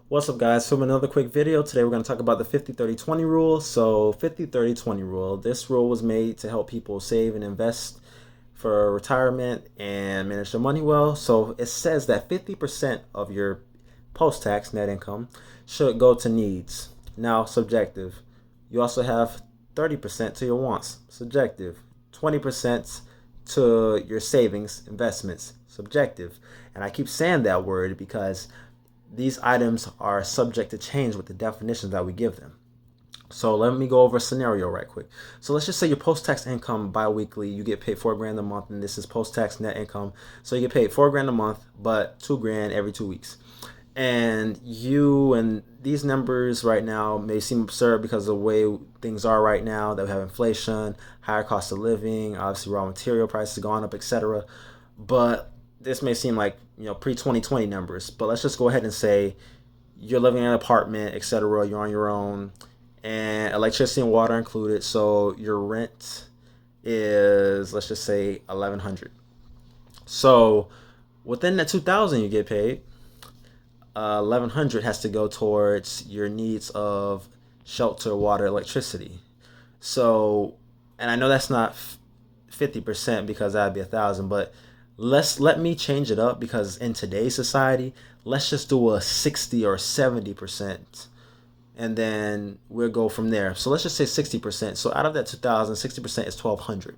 What's up, guys? From another quick video. Today we're going to talk about the 50-30-20 rule. So 50-30-20 rule. This rule was made to help people save and invest for retirement and manage their money well. So it says that 50% of your post-tax net income should go to needs. Now, subjective. You also have 30% to your wants. Subjective. 20% to your savings, investments. Subjective. And I keep saying that word because these items are subject to change with the definitions that we give them. So let me go over a scenario right quick. So let's just say your post-tax income bi-weekly, you get paid 4 grand a month, and this is post-tax net income. So you get paid 4 grand a month, but 2 grand every 2 weeks. And these numbers right now may seem absurd because of the way things are right now, that we have inflation, higher cost of living, obviously raw material prices going up, etc. But this may seem like pre-2020 numbers, but let's just go ahead and say you're living in an apartment, etc. You're on your own, and electricity and water included. So your rent is, let's just say, 1,100. So within the 2,000 you get paid, 1,100 has to go towards your needs of shelter, water, electricity. So, and I know that's not 50% because that'd be 1,000, but let me change it up because in today's society, let's just do a 60 or 70%, and then we'll go from there. So let's just say 60%. So out of that 2,000, 60% is 1,200.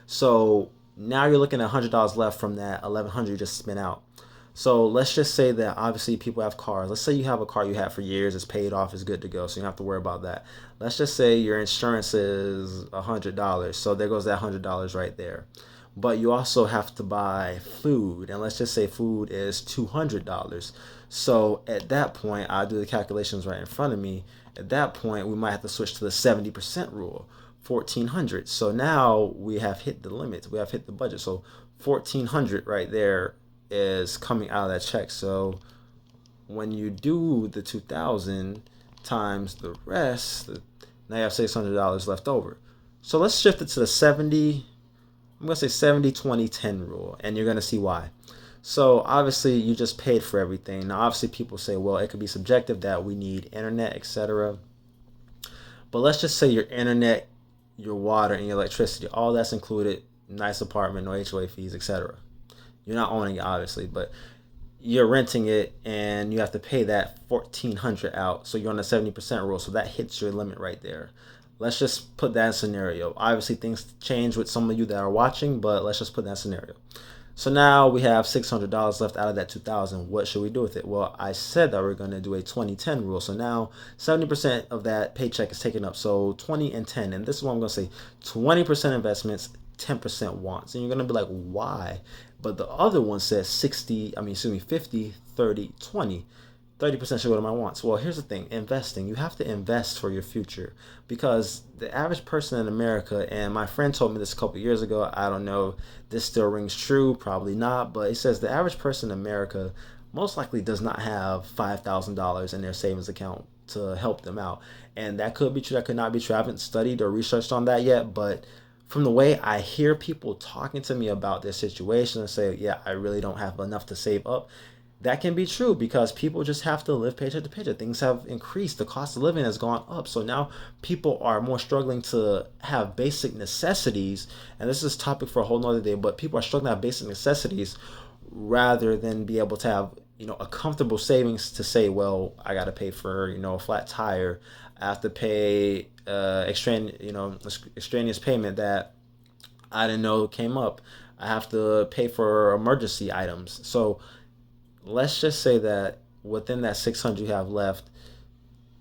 So now you're looking at $100 left from that 1,100 you just spent out. So let's just say that obviously people have cars. Let's say you have a car you had for years, it's paid off, it's good to go, so you don't have to worry about that. Let's just say your insurance is $100. So there goes that $100 right there. But you also have to buy food, and let's just say food is $200. So at that point, I'll do the calculations right in front of me. At that point, we might have to switch to the 70% rule, 1,400. So now we have hit the limit, we have hit the budget. So 1,400 right there is coming out of that check. So when you do the 2,000 times the rest, now you have $600 left over. So let's shift it to the 70. I'm going to say 70-20-10 rule, and you're going to see why. So obviously you just paid for everything. Now obviously people say, well, it could be subjective that we need internet, etc. But let's just say your internet, your water, and your electricity, all that's included, nice apartment, no HOA fees, etc. You're not owning it, obviously, but you're renting it, and you have to pay that 1,400 out. So you're on the 70% rule. So that hits your limit right there. Let's just put that in scenario. Obviously, things change with some of you that are watching, but let's just put that scenario. So now we have $600 left out of that 2,000. What should we do with it? Well, I said that we're going to do a 20-10 rule. So now 70% of that paycheck is taken up. So 20 and 10. And this is what I'm going to say: 20% investments, 10% wants. And you're going to be like, why? But the other one says 50, 30, 20. 30% should go to my wants. Well, here's the thing: investing. You have to invest for your future, because the average person in America, and my friend told me this a couple of years ago, I don't know if this still rings true, probably not, but it says the average person in America most likely does not have $5,000 in their savings account to help them out. And that could be true, that could not be true. I haven't studied or researched on that yet, but from the way I hear people talking to me about their situation and say, yeah, I really don't have enough to save up, that can be true because people just have to live paycheck to paycheck. Things have increased. The cost of living has gone up. So now people are more struggling to have basic necessities. And this is a topic for a whole nother day, but people are struggling to have basic necessities rather than be able to have, a comfortable savings to say, well, I got to pay for, a flat tire. I have to pay extraneous payment that I didn't know came up. I have to pay for emergency items. So let's just say that within that 600 you have left,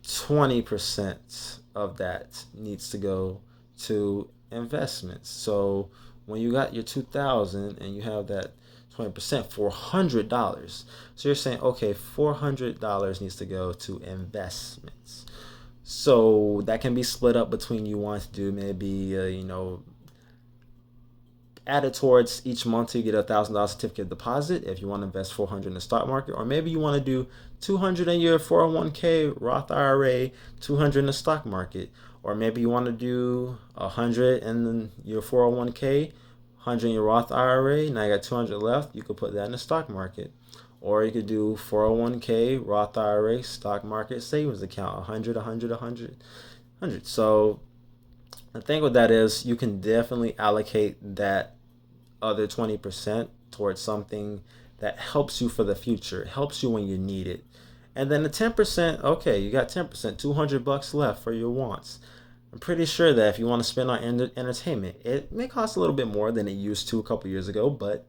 20% of that needs to go to investments. So when you got your 2,000 and you have that 20%, $400. So you're saying, okay, $400 needs to go to investments. So that can be split up between, you want to do maybe added towards each month, you get $1,000 certificate of deposit if you want to invest 400 in the stock market, or maybe you want to do 200 in your 401k Roth IRA, 200 in the stock market, or maybe you want to do 100 in your 401k, 100 in your Roth IRA. Now you got 200 left. You could put that in the stock market, Or you could do 401k, Roth IRA, stock market, savings account, 100, 100, 100, 100. So the thing with that is you can definitely allocate that other 20% towards something that helps you for the future, helps you when you need it. And then the 10%, okay, you got 10%, $200 left for your wants. I'm pretty sure that if you want to spend on entertainment, it may cost a little bit more than it used to a couple years ago, but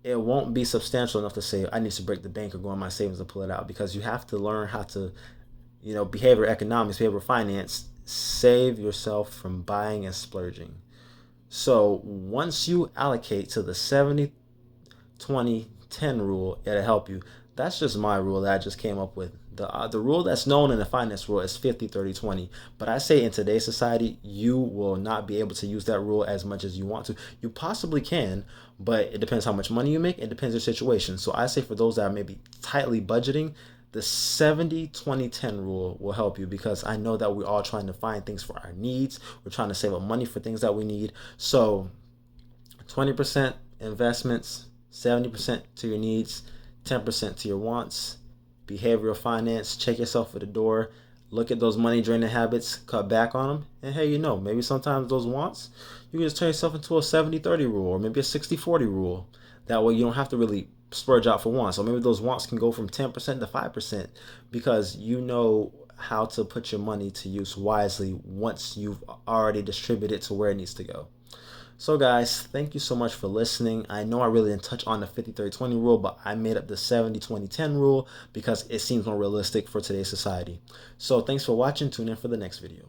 it won't be substantial enough to say I need to break the bank or go in my savings and pull it out, because you have to learn how to, behavioral economics, behavioral finance, save yourself from buying and splurging. So once you allocate to the 70-20-10 rule, it'll help you. That's just my rule that I just came up with. The rule that's known in the finance world is 50-30-20. But I say in today's society, you will not be able to use that rule as much as you want to. You possibly can, but it depends how much money you make. It depends your situation. So I say for those that are maybe tightly budgeting, the 70-20-10 rule will help you, because I know that we're all trying to find things for our needs. We're trying to save up money for things that we need. So 20% investments, 70% to your needs, 10% to your wants. Behavioral finance, check yourself at the door. Look at those money draining habits, cut back on them. And hey, maybe sometimes those wants, you can just turn yourself into a 70-30 rule, or maybe a 60-40 rule. That way you don't have to really splurge out for wants. So maybe those wants can go from 10% to 5%, because you know how to put your money to use wisely once you've already distributed it to where it needs to go. So guys, thank you so much for listening. I know I really didn't touch on the 50-30-20 rule, but I made up the 70-20-10 rule because it seems more realistic for today's society. So thanks for watching. Tune in for the next video.